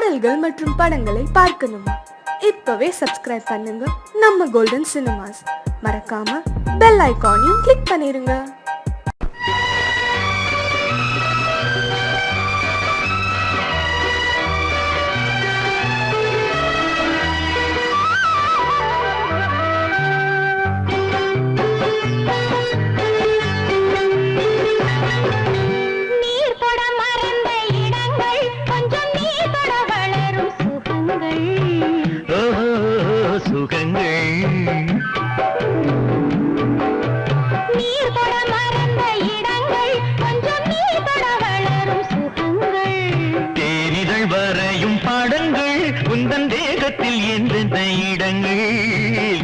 பாடல்கள் மற்றும் படங்களை பார்க்கணுமா? இப்பவே சப்ஸ்கிரைப் பண்ணுங்க நம்ம கோல்டன் சினிமாஸ். மறக்காம பெல் ஐகானையும் கிளிக் பண்ணிருங்க. தேகத்தில் எந்தெந்த இடங்கள்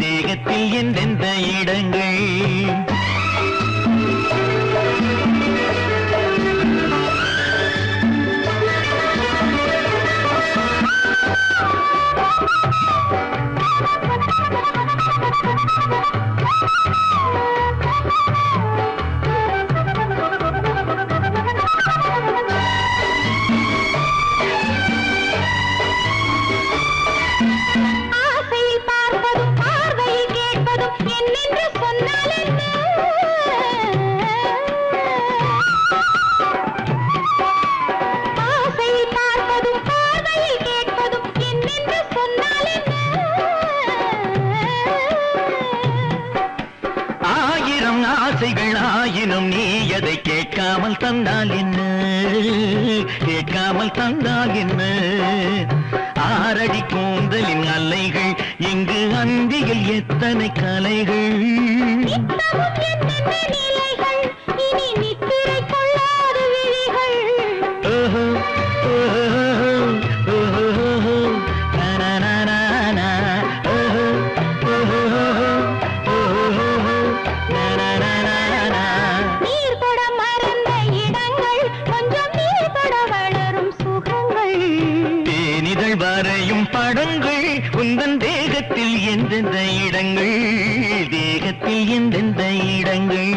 தேகத்தில் எந்தெந்த இடங்கள் ஆயினும் நீ எதை கேட்காமல் தந்தால் என்ன கேட்காமல் தந்தால் என்ன ஆரடி கூந்தலின் அலைகள் இங்கு அந்தியில் எத்தனை கலைகள் படங்கள் உந்தன் தேகத்தில் எந்தெந்த இடங்கள் தேகத்தில் எந்தெந்த இடங்கள்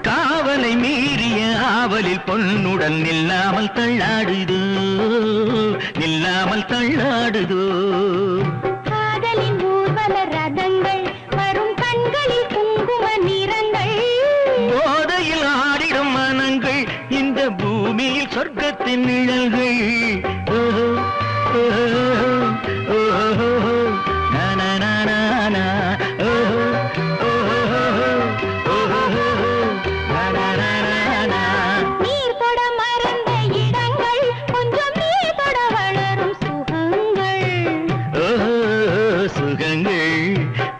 காவலை மீறிய ஆவலில் பொன்னுடன் நில்லாமல் தள்ளாடுதோ நில்லாமல் தள்ளாடுதோ காதலின் ஊர்வல ரதங்கள் வரும் கண்களில் குங்கும நிறங்கள் போதையில் ஆடிடும் மனங்கள் இந்த பூமியில் சொர்க்கத்தின் நிழல்கள்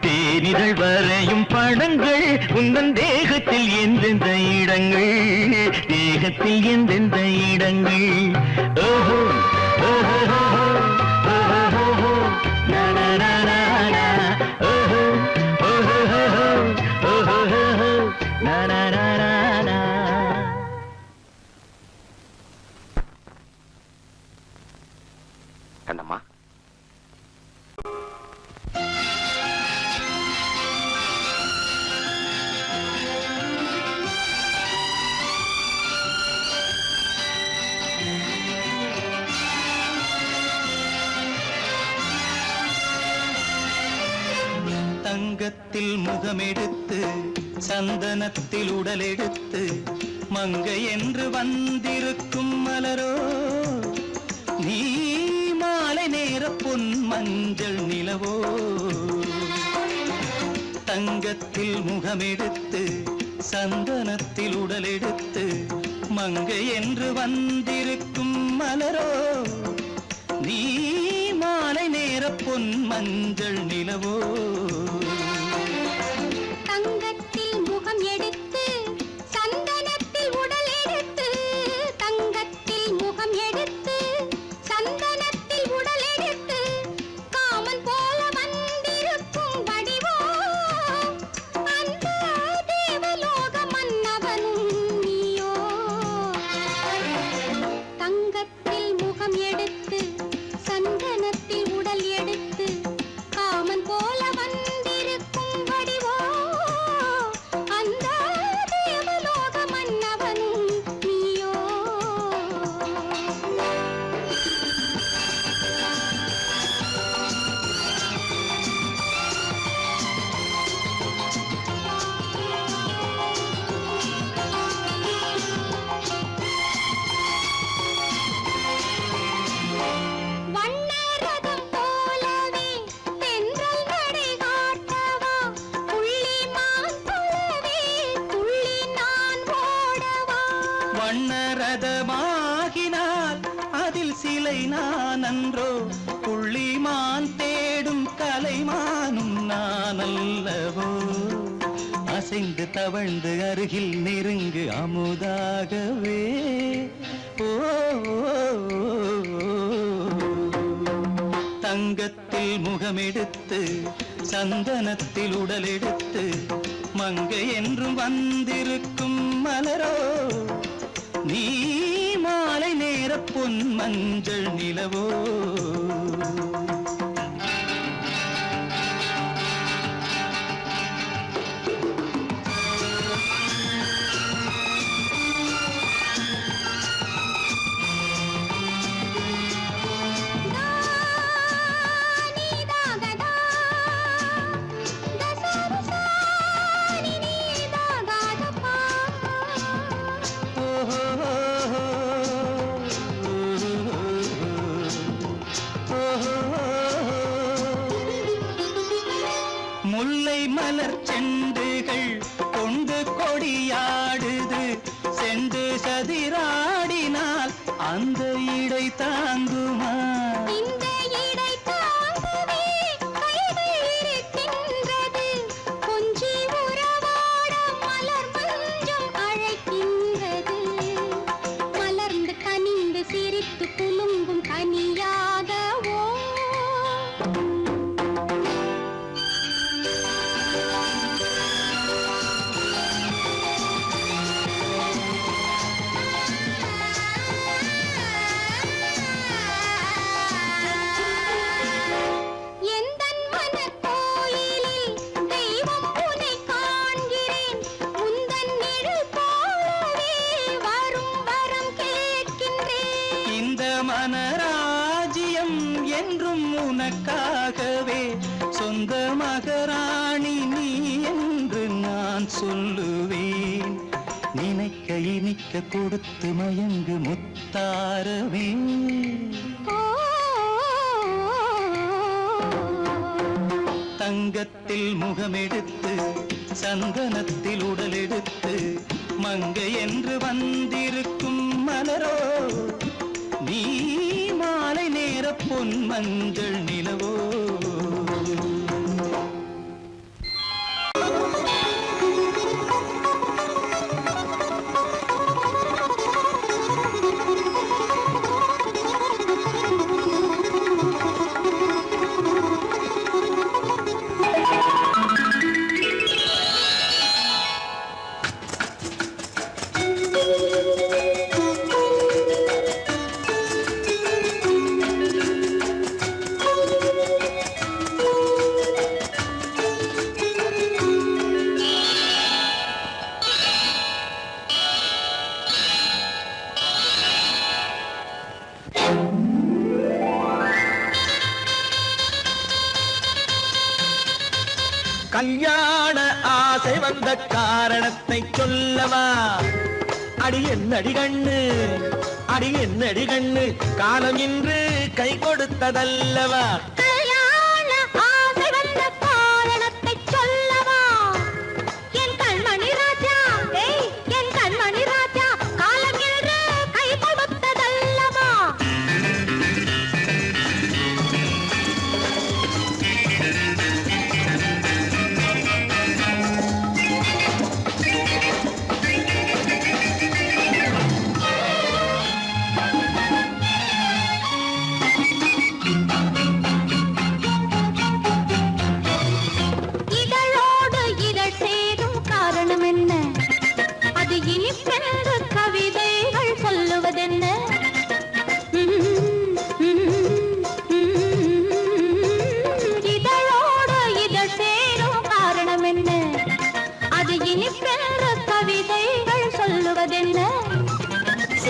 தேனிதழ் வரையும் படங்கள் உந்தன் தேகத்தில் எந்தெந்த இடங்கள் தேகத்தில் எந்தெந்த இடங்கள் ஓஹோ ஓஹோ கண்ணம்மா தங்கத்தில் முகமெடுத்து சந்தனத்தில் உடலெடுத்து மங்கை என்று வந்திருக்கும் மலரோ நீ மாலை நேர பொன் மஞ்சள் நிலவோ தங்கத்தில் முகமெடுத்து சந்தனத்தில் உடலெடுத்து மங்கை என்று வந்திருக்கும் மலரோ நீ மாலை நேர பொன் மஞ்சள் நிலவோ தங்கத்தில் முகம் எடுத்து சந்தனத்தில் உடல் எடுத்து தங்கத்தில் முகம் எடுத்து சந்தனத்தில் உடல் எடுத்து காமன் போல வந்திருக்கும் வடிவோ அந்த தேவலோக மன்னவனும் நீயோ தங்கத்தில் முகம் எடுத்து சந்தனத்தில் உடல் எடுத்து காமன் போல வந்திருக்கும் வடிவோ அந்த தேவலோக மன்னவனும் நீயோ வண்ணரதம் போலவே தென்றல் நடை காட்டவா புள்ளிமான் போலவே துள்ளி நான் ஓடவா வண்ணரதமாகினால் அதில் சிலை நான் அன்றோ புள்ளிமான் தேடும் கலைமானும் நான் அல்லவோ அசைந்து தவழ்ந்து அருகில் நெருங்கு அமுதாகவே ஓ தங்கத்தில் முகமெடுத்து சந்தனத்தில் உடல் எடுத்து மங்கை என்றும் வந்திருக்கும் மலரோ நீ மாலை நேர பொன் மஞ்சள் நிலவோ நீதாகதா தசரசா நீதாகதப்பா முல்லை மலர் செண்டுகள் கொண்டு கொடியாடுது செண்டு சதிராடினால் அந்த இடை தாங்குமா இந்த இடை தாங்கவே கைகள் இருக்கின்றது கொஞ்சி உறவாட மலர் மஞ்சம் அழைக்கின்றது மலர்ந்து கனிந்து சிரித்து குலுங்கும் கனியாகவோ எந்தன் மனக்கோயிலில் தெய்வம் உன்னை காண்கிறேன் உந்தன் நிழல் போலவே வரும் வரம் கேட்கின்றேன் இந்த மனராஜ்யம் என்றும் உனக்காகவே சொந்த மகராணி நீ என்று நான் சொல்லுவேன் நினைக்க இனிக்க கொடுத்து மயங்கு முத்தாரவே ஓ தங்கத்தில் முகமெடுத்து சந்தனத்தில் உடல் எடுத்து மங்கை என்று வந்திருக்கும் மலரோ நீ மாலை நேர பொன் மஞ்சள் நிலவோ கல்யாண ஆசை வந்த காரணத்தை சொல்லவா அடி என்னடி கண்ணு அடி என்னடி கண்ணு காலம் இன்று கை கொடுத்ததல்லவா கல்யாண ஆசை வந்த காரணத்தை சொல்லவா என் கண்மணி ராஜா என் கண்மணி ராஜா காலம் என்று கை கொடுத்ததல்லவா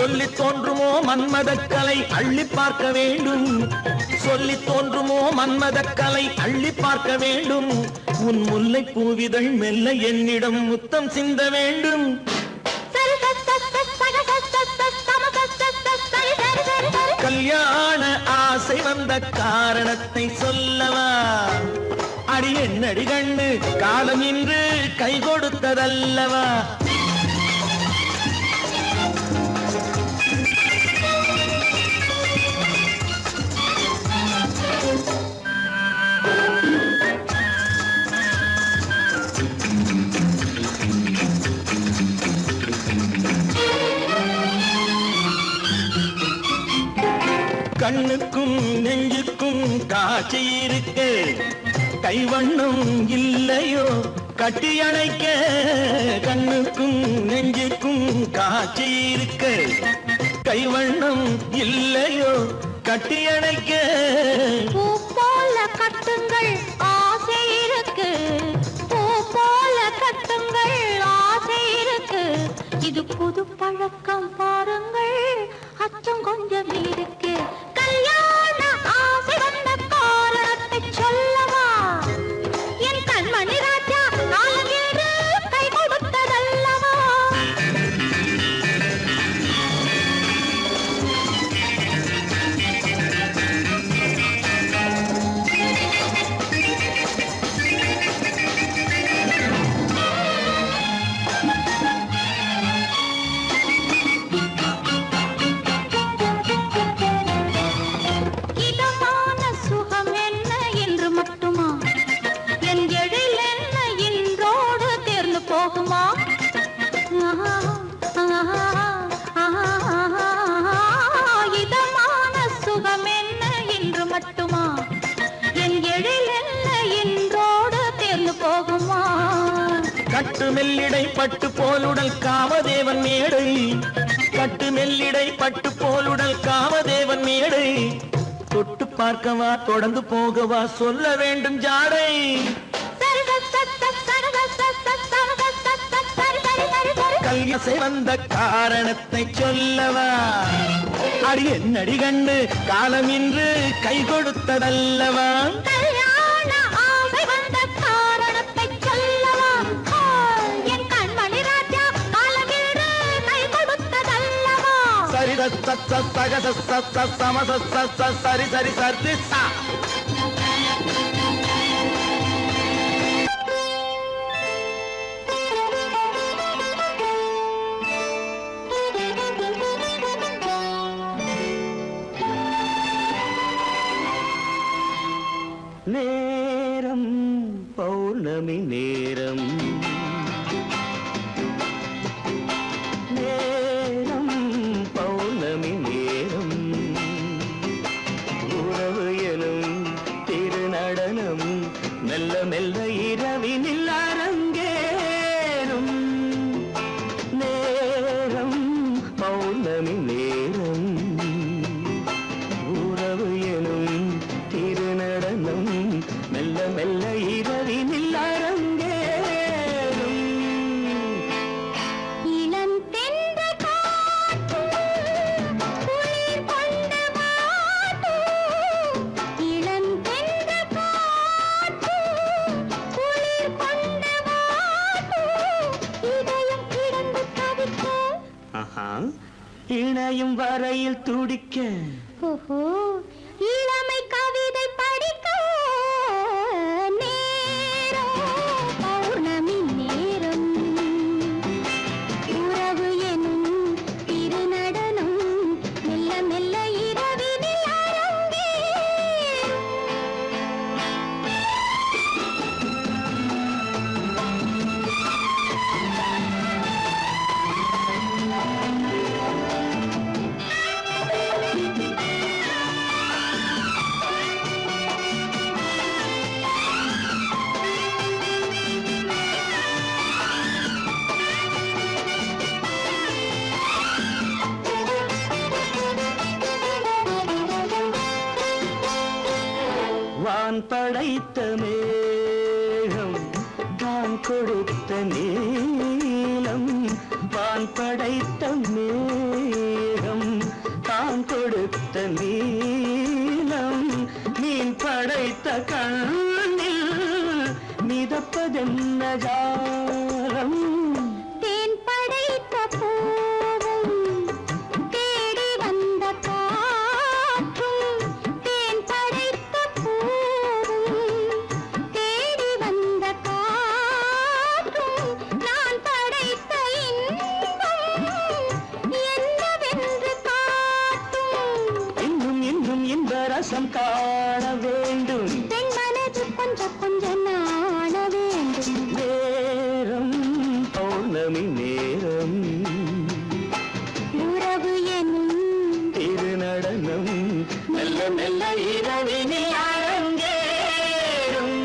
சொல்லி தோன்றுமோ மன்மதக்கலை அள்ளி பார்க்க வேண்டும் சொல்லி தோன்றுமோ மன்மதக்கலை அள்ளி பார்க்க வேண்டும் உன் முல்லை பூவிதழ் மெல்ல என்னிடம் முத்தம் சிந்த வேண்டும் கல்யாண ஆசை வந்த காரணத்தை சொல்லவா அடி என்னடி கண்ணு காலம் இன்று கை கொடுத்ததல்லவா கண்ணுக்கும் நெஞ்சுக்கும் காட்சி இருக்கு கைவண்ணம் இல்லையோ கட்டி அணைக்க கண்ணுக்கும் நெஞ்சுக்கும் காட்சி இருக்கு கைவண்ணம் இல்லையோ கட்டி அணைக்க பூ போல கட்டுங்கள் ஆசை இருக்கு பூ போல கட்டுங்கள் ஆசை இருக்கு இது புது பழக்கம் பாருங்கள் அச்சம் கொஞ்சம் இருக்கு கல்யாண ஆசை வந்த காரணத்தை சொல்லவா என் கண்மணி ராஜா நாளென்று கை கொடுத்ததல்லவா இதமான சுகம் என்ன என்று மட்டுமா என் எழில் என்ன இன்றோடு தேர்ந்து போகுமா இதமான சுகம் என்ன என்று மட்டுமா என் எழில் என்ன இன்றோடு தேர்ந்து போகுமா கட்டு மெல்லிடை பட்டு போலுடல் காமதேவன் மேடை கட்டு மெல்லிடை பட்டு போலுடல் காமதேவன் மேடை தொட்டு பார்க்கவா தொடர்ந்து போகவா சொல்ல வேண்டும் ஜாடை கல்யாசை வந்த காரணத்தை சொல்லவா அடி என்னடி கண்டு காலம் இன்று கை கொடுத்ததல்லவா கல்யாண ஆசை வந்த காரணத்தை சொல்லவா என் கண்மணி ராஜா காலமின்று கை கொடுத்ததல்லவா சரி சக சம சரி சரி சரி சா நேரம் பௌர்ணமி நேரம் நேரம் பௌர்ணமி நேரம் உறவு எனும் திருநடனம் மெல்ல மெல்ல இரவினில் அரங்கேறும் நேரம் பௌர்ணமி நேரம் உறவு எனும் திருநடனம் மெல்ல மெல்ல இரவினில் அரங்கேறும் இளந்தென்றல் காற்று குளிர் கொண்ட வாட்டு இளந்தென்றல் காற்று குளிர் கொண்ட வாட்டு இதயம் கிடந்து தவிக்க ஆஹா இணையும் வரையில் துடிக்க ஓஹோ இளமை கவிதை படிக்க நேரம் பௌர்ணமி நேரம் உறவு எனும் திருநடனம் மெல்ல மெல்ல இரவினில் அரங்கேறும் வான் படைத்த மேகம் தான் கொடுத்த நீலம் வான் படைத்த மேகம் நான் கொடுத்த நீலம் மீன் படைத்த கண்ணில் மிதப்பதென்ன ஜாலம் தேன் படைத்த பூவும் தேடி வந்த காற்றும் தேன் படைத்த பூவும் தேடி வந்த காற்றும் நான் படைத்த இன்பம் என்னவென்று காட்டும் இன்னும் இன்னும் இந்த ரசம் காண வேண்டும் பெண் மனது கொஞ்சம் கொஞ்சம் நாண வேண்டும் நேரம் பௌர்ணமி நேரம் உறவு எனும் திருநடனம் மெல்ல மெல்ல இரவினில் அரங்கேறும்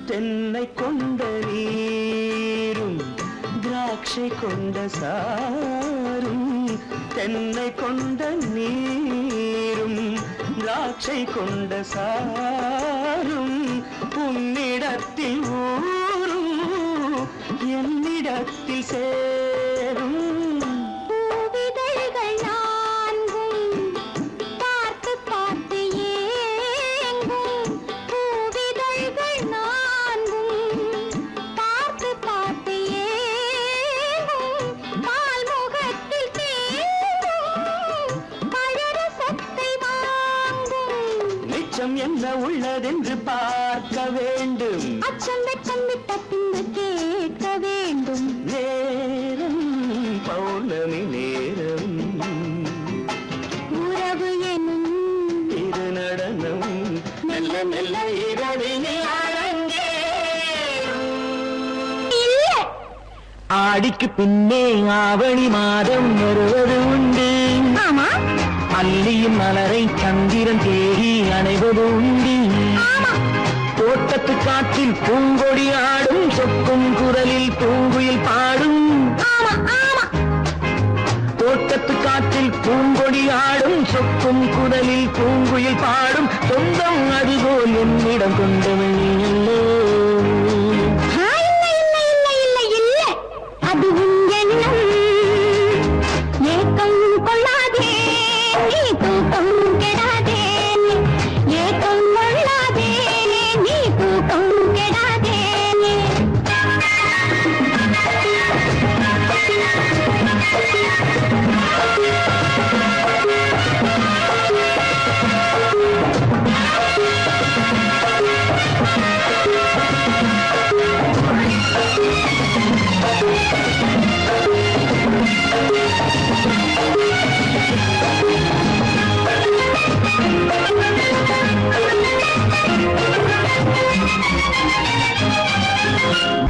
தென்னை கொண்ட நீரும் திராட்சை கொண்ட சாரும் தென்னை கொண்ட நீரும் திராட்சை கொண்ட சாரும் உன்னிடத்தில் ஊரும் என்னிடத்தில் சேரும் பூவிதழ்கள் நான்கும் பார்த்து பார்த்து ஏங்கும் பூவிதழ்கள் நான்கும் பார்த்து பார்த்து ஏங்கும் பால்முகத்தில் தேங்கும் பழரசத்தை வாங்கும் நிச்சம் என்ன உள்ளதென்று பார்க்க வேண்டும் அச்சம் வெச்சம் விட்ட பின்பு கேட்க வேண்டும் நேரம் பௌர்ணமி நேரம் உறவு எனும் திருநடனம் மெல்ல மெல்ல இரவினில் அரங்கேறும் இல்லை ஆடிக்கு பின்னே ஆவணி மாதம் வருவது உண்டு ஆமா அல்லியின் மலரை சந்திரன் தேடி அணைவது உண்டு தோட்டத்து காற்றில் பூங்கொடி ஆடும் சொக்கும் குரலில் பூங்குயில் பாடும் ஆமா ஆமா தோட்டத்து காற்றில் பூங்கொடி ஆடும் சொக்கும் குரலில் பூங்குயில் பாடும் சொந்தம் அதுபோல் என்னிடம் கொண்டவள் நீ அல்லோ இல்லை இல்லை இல்லை இல்லை இல்லை அது உன் எண்ணம் ஏக்கம் கொள்ளாதே நீ தூக்கம் கெடாதே ஏக்கம் கொள்ளாதே நீ தூக்கம் கெடாதே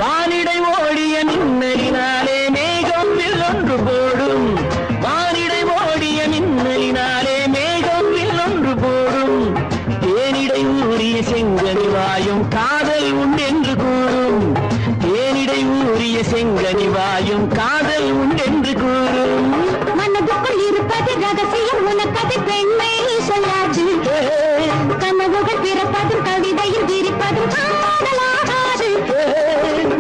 வானிடை ஓடிய மின்னலினாலே மேகம் ஒன்று போடும் வானிடை ஓடிய மின்னலினாலே மேகம் ஒன்று போடும் தேனிடை ஊறிய செங்கனி வாயும் காதல் உண்டென்று கூறும் தேனிடை ஊறிய செங்கனி வாயும் காதல் உண்டென்று கூறும் மனதுக்குள் இருப்பது ரகசியம் உனக்கது பெண்மை சொல்லாது கனவுகள் பிறப்பதும் கவிதையில் விரிப்பதும் காதலாகாது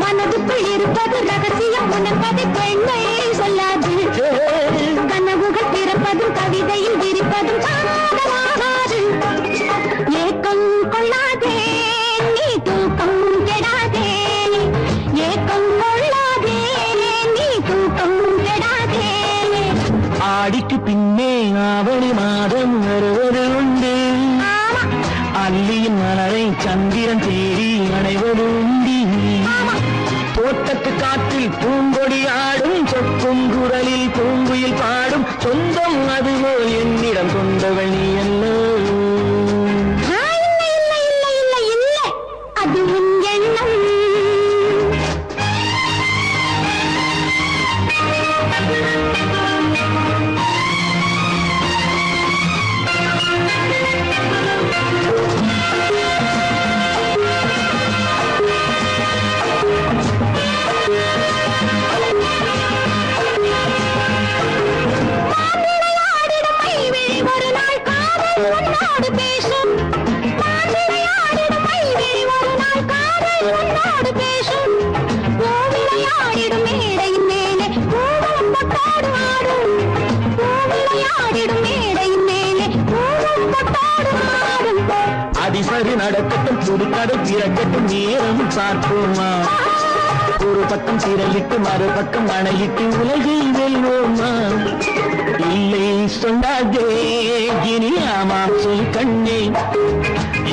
மனதுக்குள் இருப்பது ரகசியம் உனக்கது பெண்மை சொல்லாது கனவுகள் பிறப்பதும் கவிதையில் விரிப்பதும் காதலாகாது ஏக்கம் கொள்ளாதே நீ தூக்கம் கெடாதே ஏக்கம் கொள்ளாதே நீ தூக்கம் கெடாதே ஆடிக்கு பின்னே ஆவணி மாதம் வருவது உண்டு அல்லியின் மலரை சந்திரன் தேடி அணைவது உண்டு தோட்டத்து காற்றில் பூங்கொடி ஆடும் சொக்கும் குரலில் பூங்குயில் பாடும் சொந்தம் அதுபோல் என்னிடம் கொண்டவள் நீ அல்லோ இல்லை இல்லை இல்லை இல்லை இல்லை அது உன் எண்ணம் சரி நடக்கட்டும் புதுக்கடை திறக்கட்டும் நேரம் பார்ப்போமா ஒரு பக்கம் திரையிட்டு மறுபக்கம் அணையிட்டு உலகை வெல்வோமா இல்லை சொல்லாதே இனி ஆமாம் சொல் கண்ணே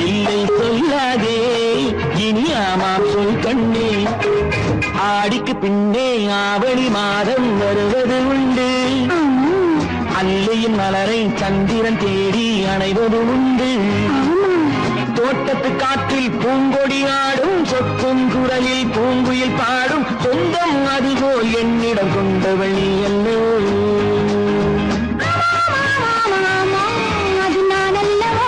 இல்லை சொல்லாதே இனி ஆமாம் சொல் கண்ணே ஆடிக்கு பின்னே ஆவணி மாதம் வருவது உண்டு அல்லையின் மலரை சந்திரன் தேடி அணைவது உண்டு தோட்டத்து காற்றில் பூங்கொடி ஆடும் சொக்கும் குரலில் பூங்குயில் பாடும் சொந்தம் அதுபோல் என்னிடம் கொண்டவள் நீ அல்ல அது நான் அல்லவோ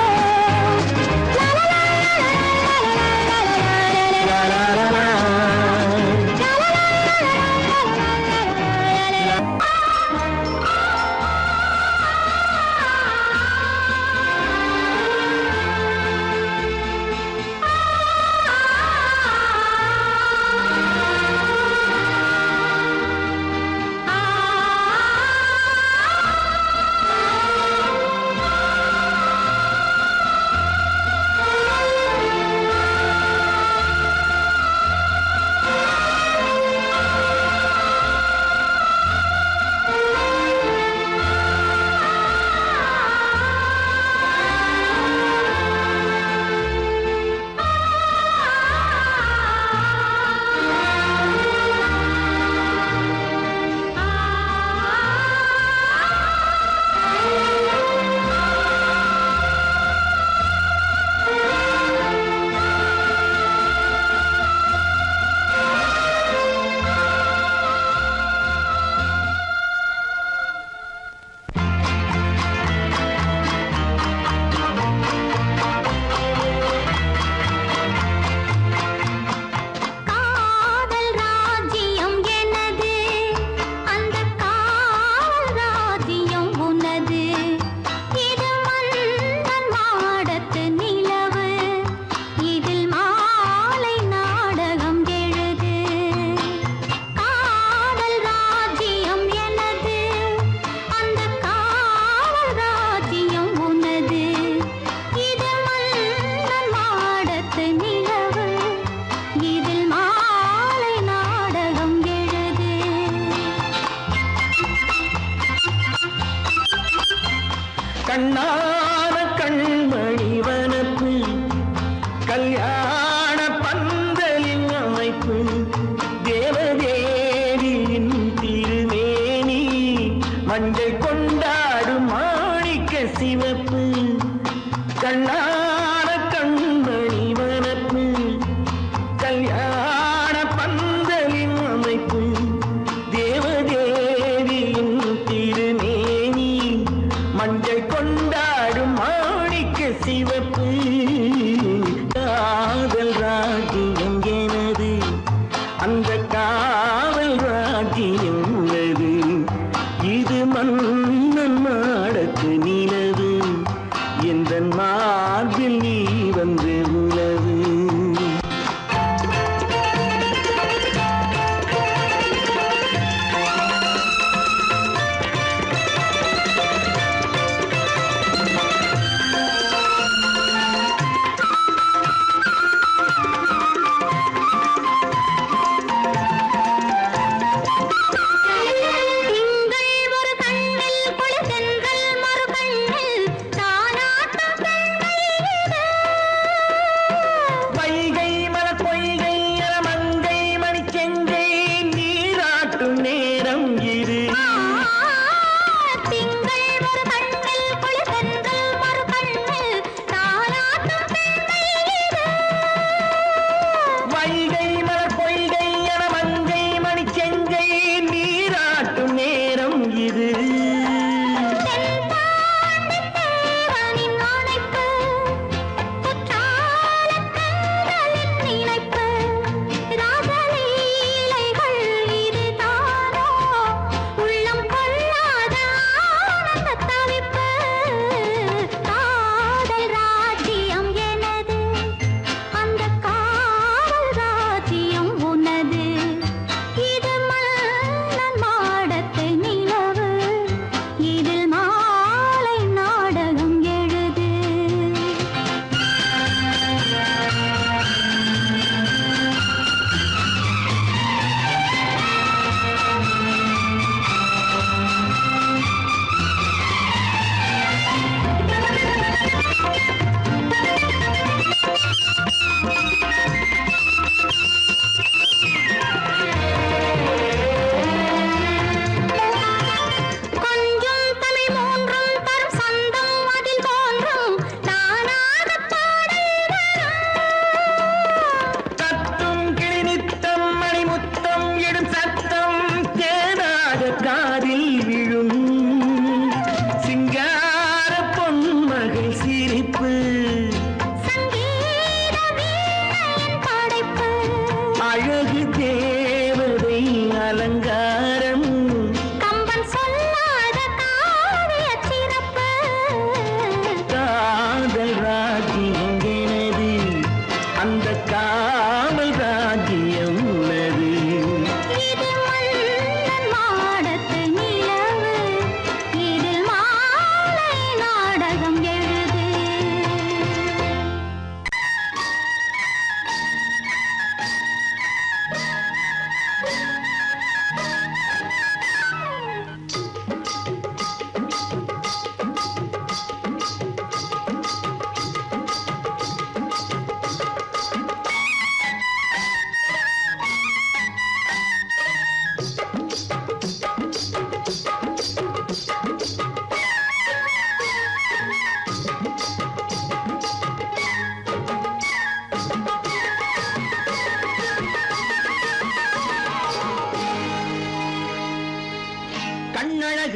கண்ணான கண்மணி வனப்பு கல்யாண பந்தலின் அமைப்பு தேவதேவியின் திருமேனி மஞ்சள் கொண்டாடும் மாணிக்க சிவப்பு கண்ணான கண்மணி வனப்பு கல்யாண பந்தலின் அமைப்பு தேவதேவியின் திருமேனி மஞ்சள் கொண்டாடும் மாணிக்க சிவப்பு காதல் ராஜ்யம் எனது அந்த காவல் ராஜ்யம் உள்ளது இது மன்னன் மாடத்து நிலவு எந்த மார்பில் நீ வந்து உலவு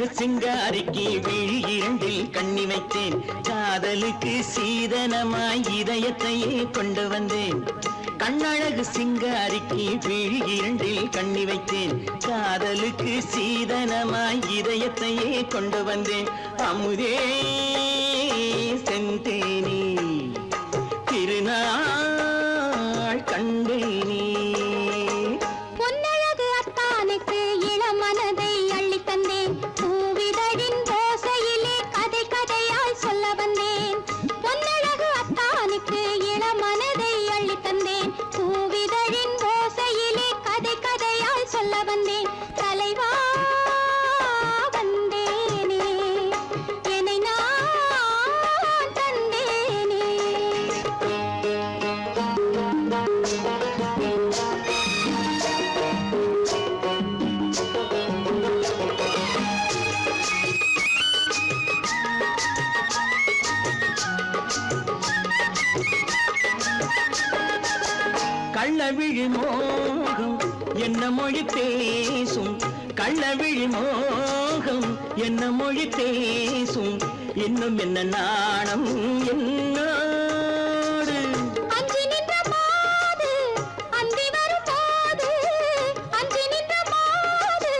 கண்ணழகு சிங்காரிக்கு விழி இரண்டில் கண்ணி வைத்தேன் காதலுக்கு சீதனமாய் இதயத்தையே கொண்டு வந்தேன் கண்ணழகு சிங்காரிக்கு விழி இரண்டில் கண்ணி வைத்தேன் காதலுக்கு சீதனமாய் இதயத்தையே கொண்டு வந்தேன் அமுதே செந்தேனே திருநாள் கண்டேனே பொன்னழகு அத்தானுக்கு இளமனதை அள்ளி தந்தேன் பூவிதழின் ஓசையிலே கதை கதையாய் சொல்ல வந்தேன் பொன்னழகு அத்தானுக்கு இளமனதை அள்ளி தந்தேன் பூவிதழின் ஓசையிலே கதை கதையாய் சொல்ல வந்தேன் தலைவா வந்தேனே என்னை நான் தந்தேனே கள்ளவிழி மோகம் என்ன மொழி பேசும் கள்ளவிழி மோகம் என்ன மொழி பேசும் இன்னும் என்ன நாணம் என்னோடு அஞ்சி நின்ற மாது அந்தி வரும் போது அஞ்சி நின்ற மாது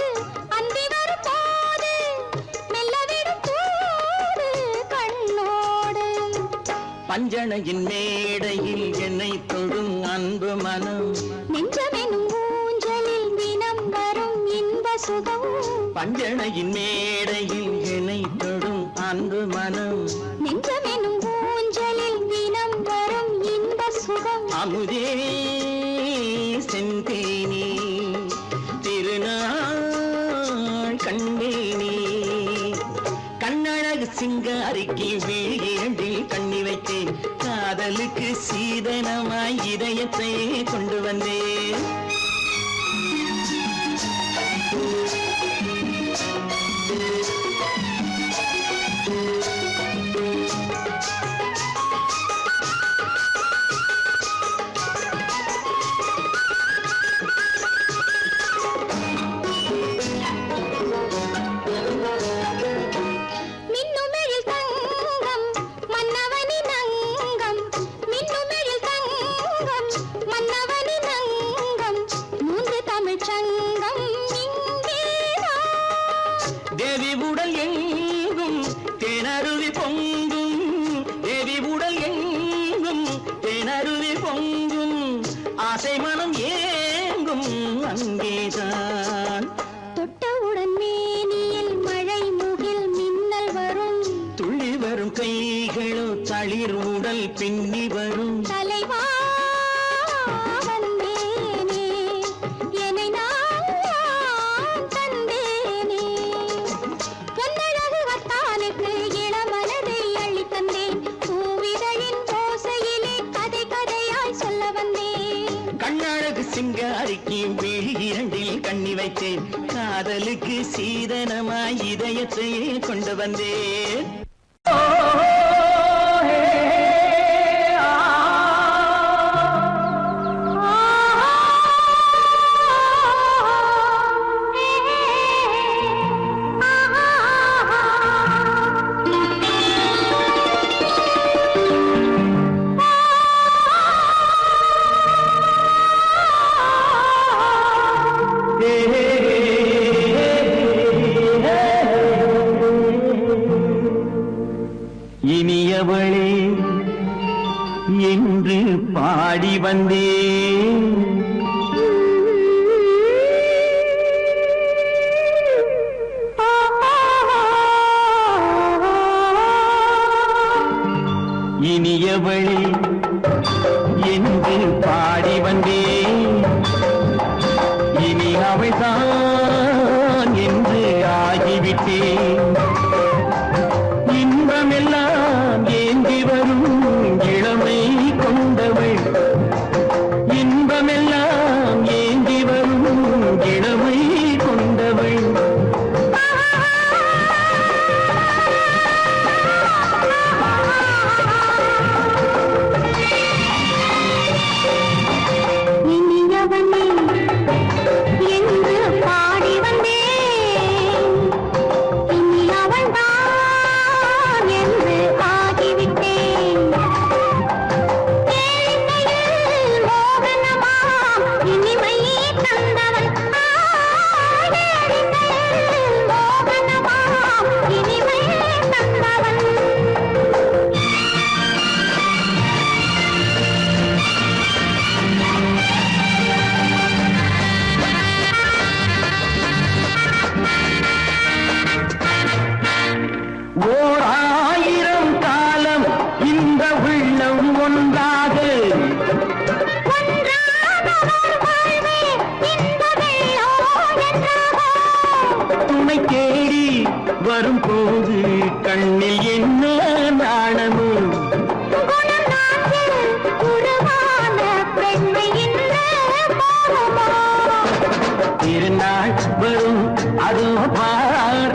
அந்தி வரும் போது மெல்ல விடும் தூது கண்ணோடு பஞ்சணையின் மேடையில் என்னை தொடும் அன்பு மனம் நெஞ்சமெனும் ஊஞ்சலில் தினம் வரும் இன்ப சுகம் பஞ்சணையின் மேடையில் என்னை தொடும் அன்பு மனம் நெஞ்சமெனும் ஊஞ்சலில் தினம் வரும் இன்ப சுகம் அமுதே செந்தேனே திருநாள் கண்டேனே கண்ணழகு சிங்காரிக்கு விழி இரண்டில் கண்ணி வைத்தேன் காதலுக்கு சீதனமாய் இதயத்தை கொண்டு வந்தேன் மின்னுமெழில் தங்கம் மன்னவனின் அங்கம் மின்னுமெழில் தங்கம் மன்னவனின் அங்கம் மூன்று தமிழ்ச் சங்கம் இங்கேதான் தேவி உடல் எங்கும் தேனருவி பொங்கும் தேவி உடல் எங்கும் தேனருவி பொங்கும் ஆசை மனம் ஏங்கும் அங்கேதான் தொட்டவுடன் மேனியில் மழை முகில் மின்னல் வரும் துள்ளி வரும் கைகளோ தளிர் உடல் பின்னி வரும் தலைவா வந்தேனே என்னை நான் தந்தேனே பொன்னழகு வத்தானுக்கு இளமனதை அள்ளி தந்தேன் பூவிதழின் ஓசையிலே கதை கதையாய் சொல்ல வந்தேன் கண்ணழகு சிங்காரிக்கு விழி இரண்டில் கண்ணி வைத்தேன் காதலுக்கு சீதனமாய் இதயத்தையே கொண்டு வந்தேன் இனியவளே என்று பாடி வந்தேன் இனியவளே என்று பாடி வந்தேன் இனி அவள்தான் என்று ஆகிவிட்டேன் இன்பமெல்லாம் ஏந்தி வரும் இளமை கொண்டவள் இன்பமெல்லாம் ஏந்தி வரும் இளமை கொண்டவள் இனியவனே என்று பாடி வந்தேன் உள்ளம் ஒன்றாக துணை தேடி வரும்போது கண்ணில் என்ன நாணமோ திருநாள் வரும் அதோ பார்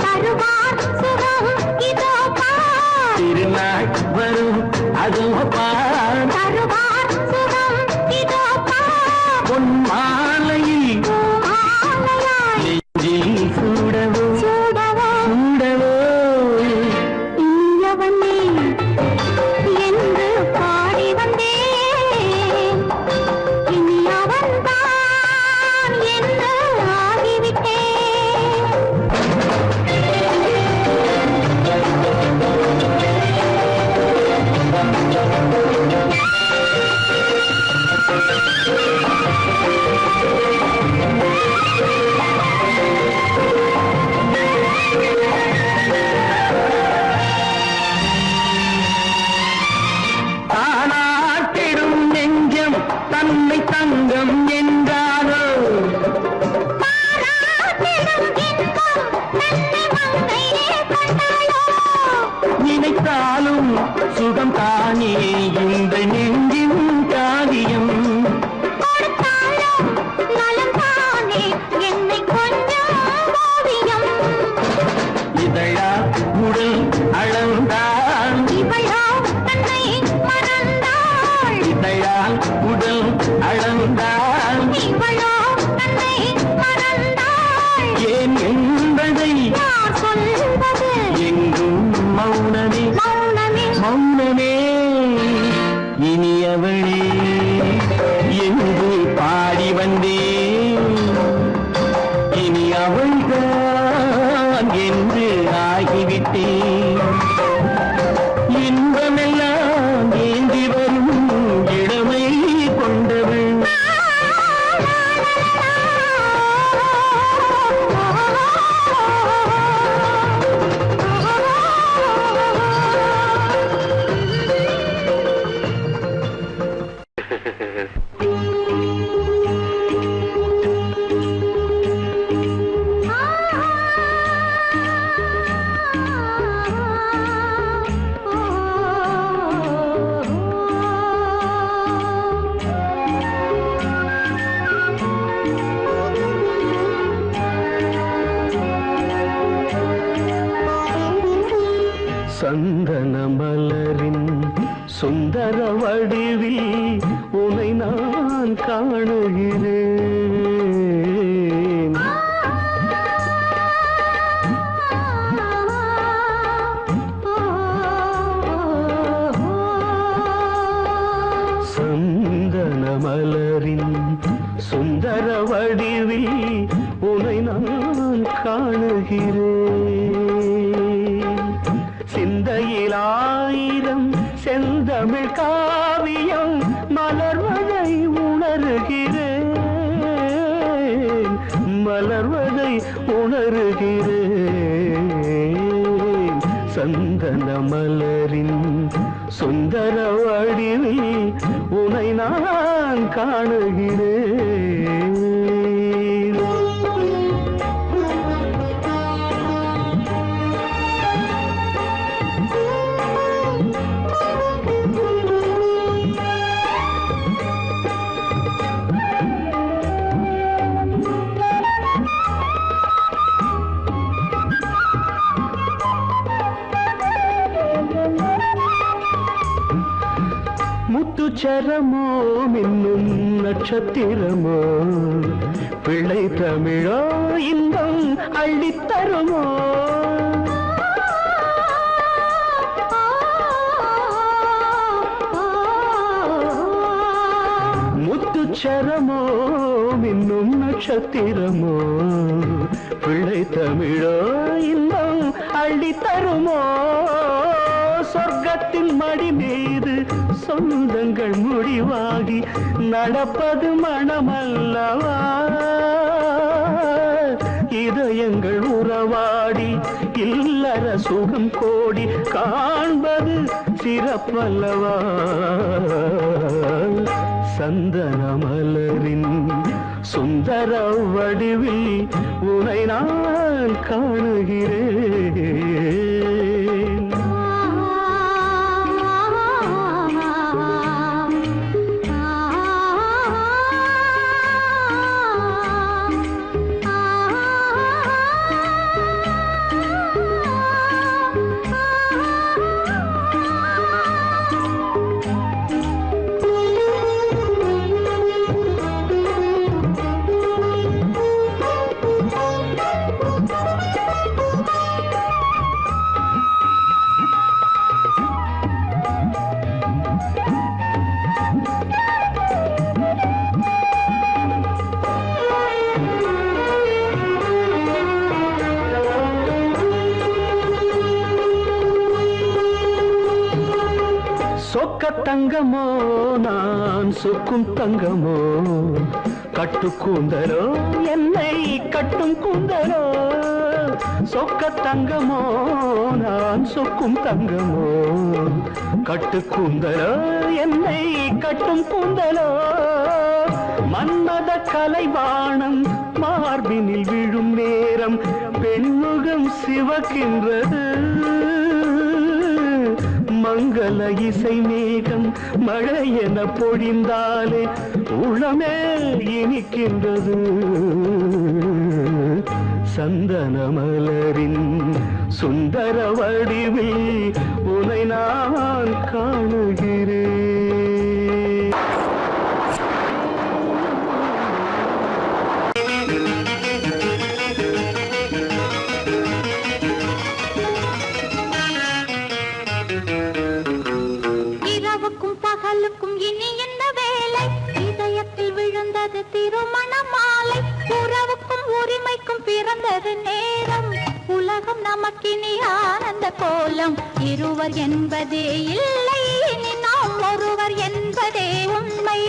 திருநாள் வரும் அதோ பார் பொன் மாலையில் நெஞ்சில் சூடவோ சூடவோ என்று பாடி வந்தேன் இனி அவன்தான் என்று ஆகிவிட்டேன் தானாட்டிடும் நெஞ்சம் தன்னை தங்கம் என்றாரோ நினைத்தாலும் சுகம் தானே இந்த நெஞ்சின் காரியம் இதழா உடல் அளந்தால் இதழால் உடல் அளந்தால் ஏன் என்பதை எங்கும் மௌனமே மௌனமே இனியவளே என்று பாடி வந்தேன் இனி அவள்தான் என்று ஆகிவிட்டேன் இன்பமெல்லாம் ஏந்தி வரும் இளமை கொண்டவள் சந்தன மலரின் சுந்தர வடிவில் உனை நான் காணுகிறேன் சந்தன மலரின் சுந்தர வடிவில் உனை நான் காணுகிறேன் சிந்தையில் ஆயிரம் செந்தமிழ் காவியம் மலர்வதை உணர்கிறேன் மலர்வதை உணர்கிறேன் சந்தன மலரின் சுந்தர வடிவில் உனை நான் காணுகிறேன் முத்துச்சரமோ மின்னும் நட்சத்திரமோ பிள்ளை தமிழோ இன்பம் அள்ளித்தருமோ முத்துச்சரமோ மின்னும் நட்சத்திரமோ பிள்ளை தமிழோ இன்பம் அள்ளித்தருமோ சொர்க்கத்தின் மடி மீது சொந்தங்கள் முடிவாகி நடப்பது மனமல்லவா இதயங்கள் உறவாடி இல்லற சுகம் கோடி காண்பது சிறப்பல்லவா சந்தன மலரின் சுந்தர வடிவில் உனை நான் காணுகிறேன் சொக்க தங்கமோ நான் சொக்கும் தங்கமோ கட்டு கூந்தலோ என்னை கட்டும் கூந்தலோ சொக்க தங்கமோ நான் சொக்கும் தங்கமோ கட்டு கூந்தலோ என்னை கட்டும் கூந்தலோ மன்மத கலைவாணம் மார்பினில் விழும் நேரம் பெண்முகம் சிவக்கின்றது மங்கள இசை மேகம் மழை என பொழிந்தாலே உளமே இனிக்கின்றது சந்தன மலரின் சுந்தர வடிவில் உனை நான் காணுகிறேன் இனி என்ன வேலை இதயத்தில் விழுந்தது திருமண மாலை உறவுக்கும் உரிமைக்கும் பிறந்தது நேரம் உலகம் நமக்கினி ஆனந்த கோலம் இருவர் என்பதே இல்லை இனி நாம் ஒருவர் என்பதே உண்மை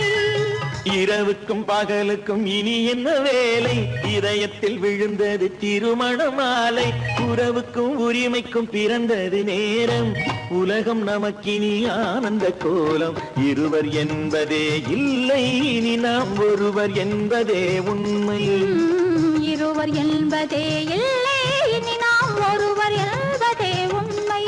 இரவுக்கும் பகலுக்கும் இனி என்ன வேலை இதயத்தில் விழுந்தது திருமண மாலை உறவுக்கும் உரிமைக்கும் பிறந்தது நேரம் உலகம் நமக்கினி ஆனந்த கோலம் இருவர் என்பதே இல்லை இனி நாம் ஒருவர் என்பதே உண்மை இருவர் என்பதே இல்லை இனி நாம் ஒருவர் என்பதே உண்மை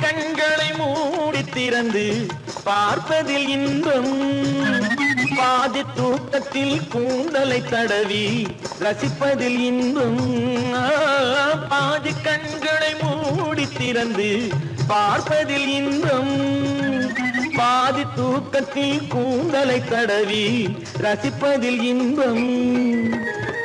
கண்களை மூடி திறந்து பார்ப்பதில் இன்பம் பாதி தூக்கத்தில் கூந்தலை தடவி ரசிப்பதில் இன்பம் பாதி கண்களை மூடி திறந்து பார்ப்பதில் இன்பம் பாதி தூக்கத்தில் கூந்தலை தடவி ரசிப்பதில் இன்பம்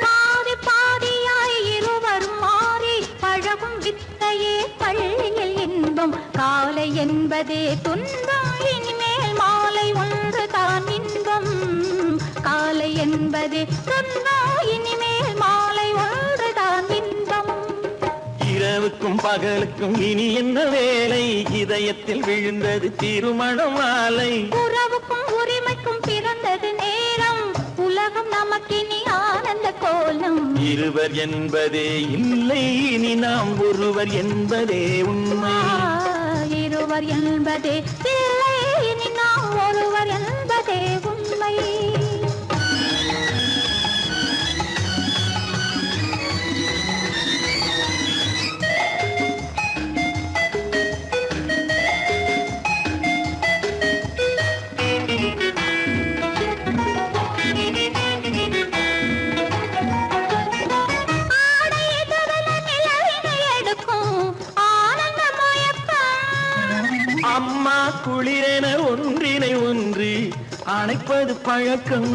பாதி பாதியாய் இருவர் மாறி பழகும் வித்தையே பள்ளியில் இன்பம் காலை என்பதே துன்பம் இனிமேல் மாலை ஒன்று தான் இன்பம் காலை என்பதே துன்பம் இனிமேல் மாலை ஒன்று தான் இன்பம் இரவுக்கும் பகலுக்கும் இனி என்ன வேலை இதயத்தில் விழுந்தது திருமண மாலை உறவுக்கும் உரிமைக்கும் பிறந்தது நேரம் உலகம் நமக்கினி ஆனந்த கோலம் இருவர் என்பதே இல்லை இனி நாம் ஒருவர் என்பதே உண்மை இருவர் என்பதே இல்லை இனி நாம் ஒருவர் என்பதே உண்மை அம்மா குளிரென ஒன்றினை ஒன்று அணைப்பது பழக்கம்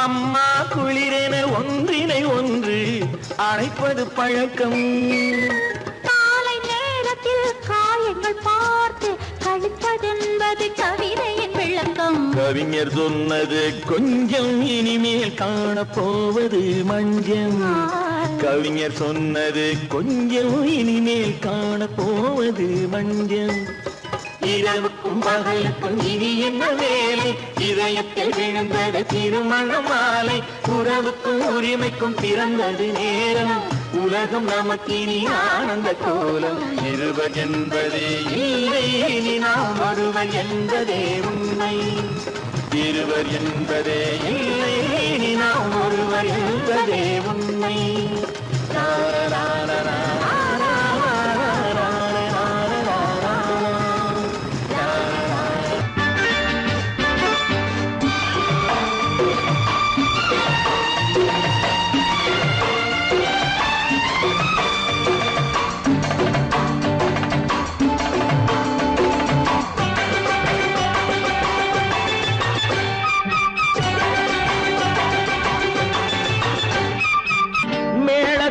அம்மா குளிரென ஒன்றினை ஒன்று அணைப்பது பழக்கம் காலை நேரத்தில் காயங்கள் பார்த்து கழிப்பதென்பது கவிதையின் விளக்கம் கவிஞர் சொன்னது கொஞ்சம் இனிமேல் காணப்போவது மஞ்சள். கவிஞர் சொன்னது கொஞ்சம் இனிமேல் காணப்போவது மஞ்சள். இரவுக்கும் பகலுக்கும் இனி என்ன வேலை, இதயத்தில் விழுந்தது திருமண மாலை. உறவுக்கும் உரிமைக்கும் பிறந்தது நேரம், உலகம் நமக்கினி ஆனந்த கோலம். இருவர் என்பதே இல்லை, இனி நாம் ஒருவர் என்பதே உண்மை. இருவர் என்பதே இல்லை, இனி நாம் ஒருவர் என்பதே உண்மை.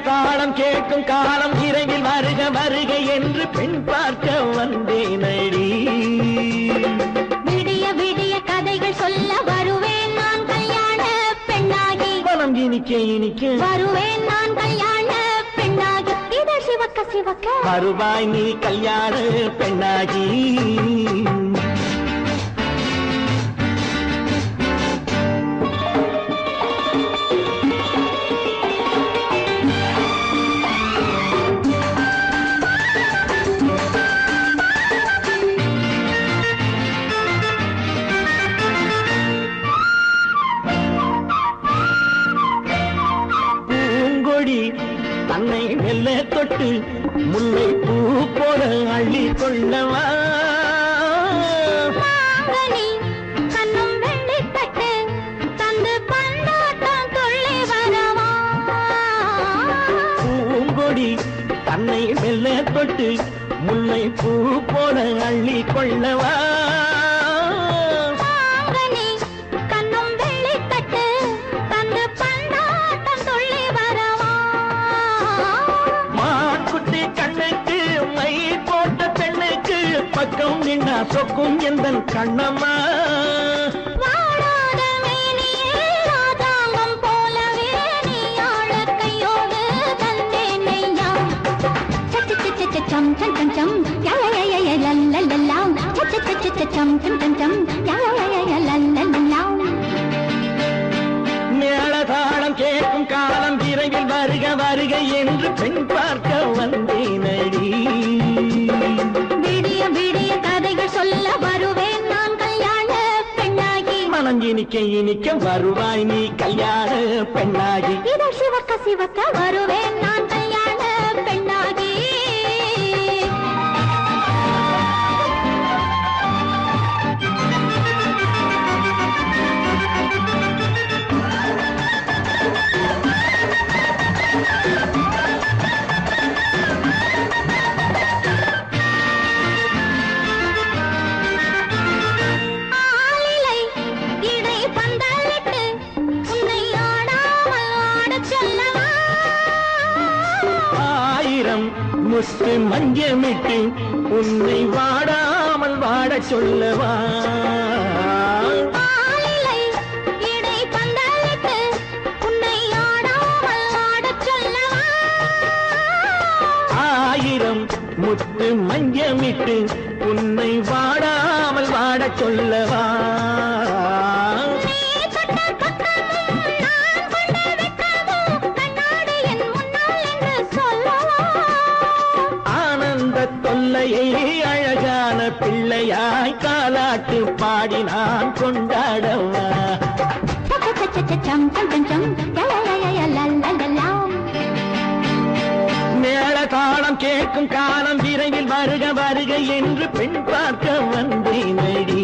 தாளம் கேட்கும் காலம் விரைவில் வருக வருக என்று பெண் பார்க்க வந்தேனடி. விடிய விடிய கதைகள் சொல்ல வருவேன் நான் கல்யாண பெண்ணாகி. மனம் இனிக்க இனிக்க வருவேன் நான் கல்யாண பெண்ணாகி. இதை சிவக்க சிவக்க வருவாய் நீ கல்யாண பெண்ணாகி. தன்னை மெல்ல தொட்டு முல்லை பூ போல அள்ளி கொள்ளவா. கண்ணும் வெள்ளி தட்டு தந்து பந்தாட்டம் துள்ளி வரவா. பூங்கொடி தன்னை மெல்ல தொட்டு முல்லை பூ போல அள்ளி கொள்ளவா. பக்கம் நின்னா சொக்கும் எந்தன் கண்ணம்மா. வாழாத மேனியே ராஜாங்கம் போலவே நீ ஆழ கையோடு தந்தேன் நெய்யா. சச்ச சச்ச சம் சம் சம் சம் யய லல்லல்லா. சச்ச சச்ச சம் சம் சம் சம் யய லல்லல்லா. மேளதாளம் கேட்கும் காலம் விரைவில் வருக வருக என்று பெண் பார்க்க வந்தேனடி. விடிய விடிய கதைகள் சொல்ல வருவேன் நான் கல்யாண பெண்ணாகி. மனம் இனிக்க இனிக்க வருவாய் நீ கல்யாண பெண்ணாகி. இதை சிவக்க சிவக்க வருவேன் நான் கல்யாண பெண்ணாகி. முத்து மஞ்சமிட்டு உன்னை வாடாமல் வாட சொல்லவா. ஆயிரம் முத்து மஞ்சமிட்டு உன்னை வாடாமல் வாட சொல்லவா. தொல்லையை அழகான பிள்ளையாய் காலாட்டு பாடி நான் கொண்டாடவா. மேள தாளம் கேட்கும் காலம் விரைவில் வருக வருக என்று பெண் பார்க்க வந்தேனடி.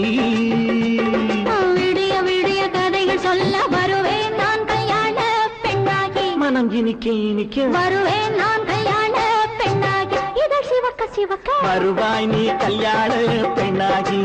விடிய விடிய கதைகள் சொல்ல வருவேன் நான் கல்யாண பெண்ணாகி. மனம் இனிக்க இனிக்க வருவேன் நான் கல்யாண பெண்ணாகி. இதை சிவக்க சிவக்க வருவாய் நீ கல்யாண பெண்ணாகி.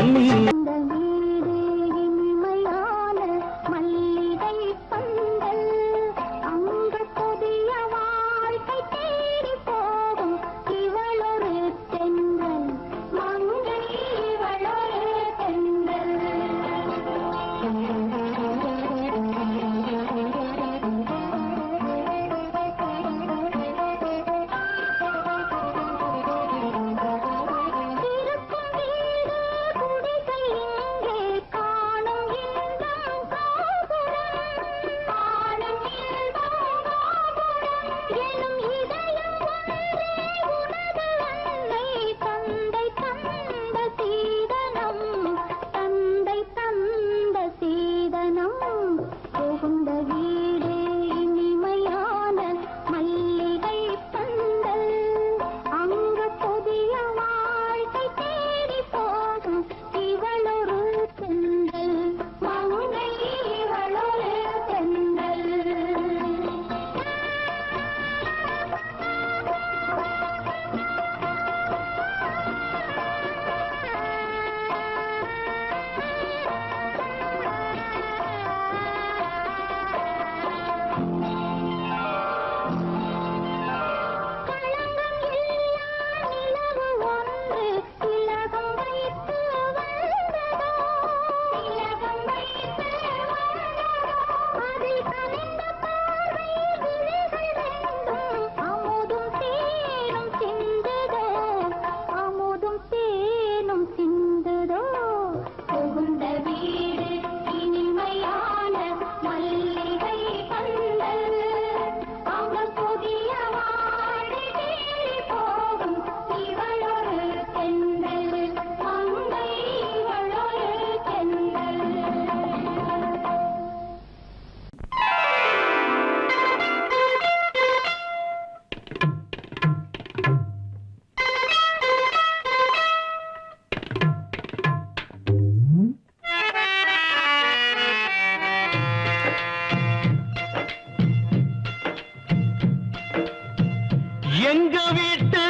எங்க வீட்டு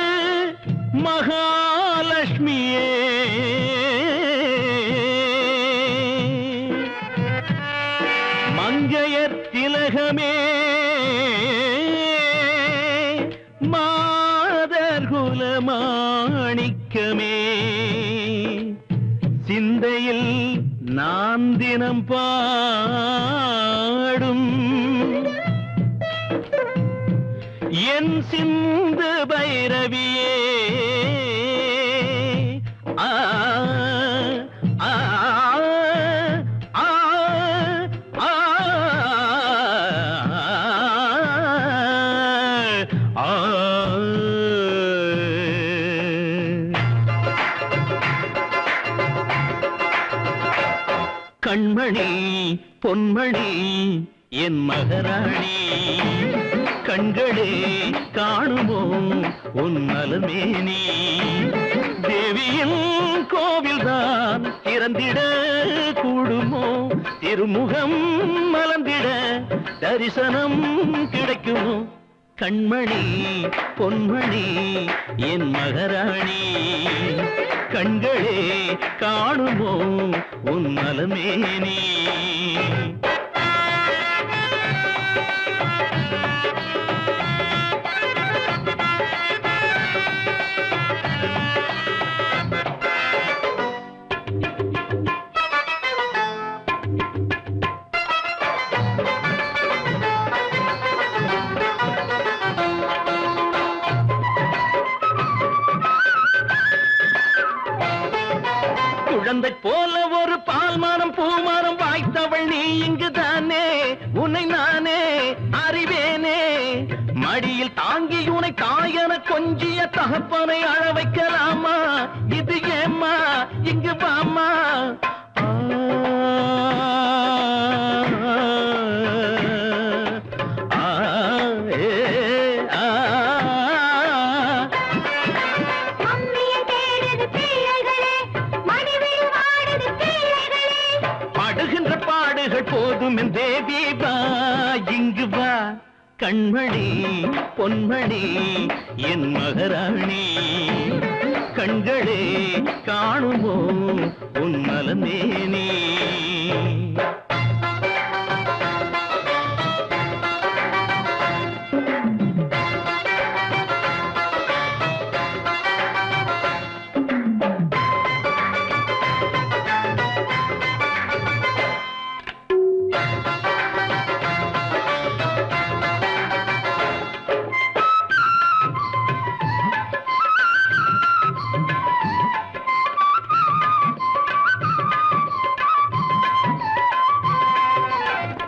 மகாலட்சுமியே மங்கையர் திலகமே மாதர் குலமாணிக்கமே சிந்தையில் நான் தினம் பாடும் என் சிந்து பைரவியே ஆ ஆ ஆ ஆ ஆ கண்மணி பொன்மணி என் மகராணி கண்களே காணுமோ உன் நலமேனி தேவியின் கோவில்தான் திறந்திட கூடுமோ திருமுகம் மலர்ந்திட தரிசனம் கிடைக்குமோ கண்மணி பொன்மணி என் மகராணி கண்களே காணுமோ உன் நலமேனி குழந்தை போல ஒரு பால்மானம் பூமானம் வாய்த்தவள் நீ இங்குதானே உன்னை நானே அறிவேனே மடியில் தாங்கி உனை தாயன கொஞ்சிய தகப்பனை அழ வைக்கலாமா இது ஏம்மா இங்கு வாமா போதும் என் தேவி வா இங்கு வா கண்மணி பொன்மணி என் மகராணி கண்களே காணுமோ உன் நலமேனி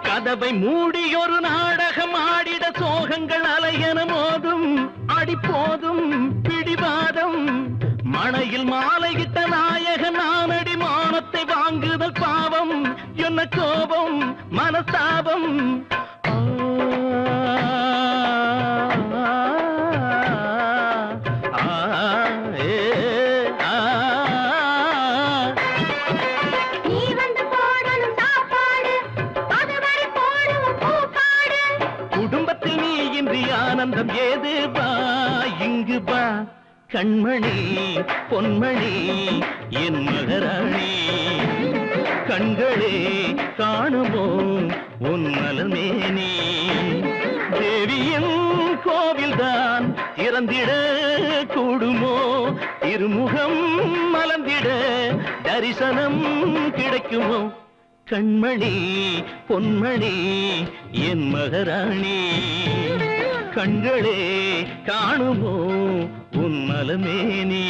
கதவை மூடி ஒரு நாடகம் ஆடிட சோகங்கள் அலையன மோதும் அடிப்போதும் பிடிவாதம் மணையில் மாலையிட்ட நாயகன் நானடி மானத்தை வாங்குதல் பாவம் என்ன கோபம் மனஸ்தாபம் குடும்பத்தில் நீ இன்றி ஆனந்தம் ஏது வா இங்கு வா கண்மணி பொன்மணி என் மகராணி கண்களே காணுமோ உன் நலமேனி தேவியின் கோவில்தான் திறந்திட கூடுமோ திருமுகம் மலர்ந்திட தரிசனம் கிடைக்குமோ கண்மணி பொன்மணி என் மகராணி கண்களே காணுமோ உன் நலமேனி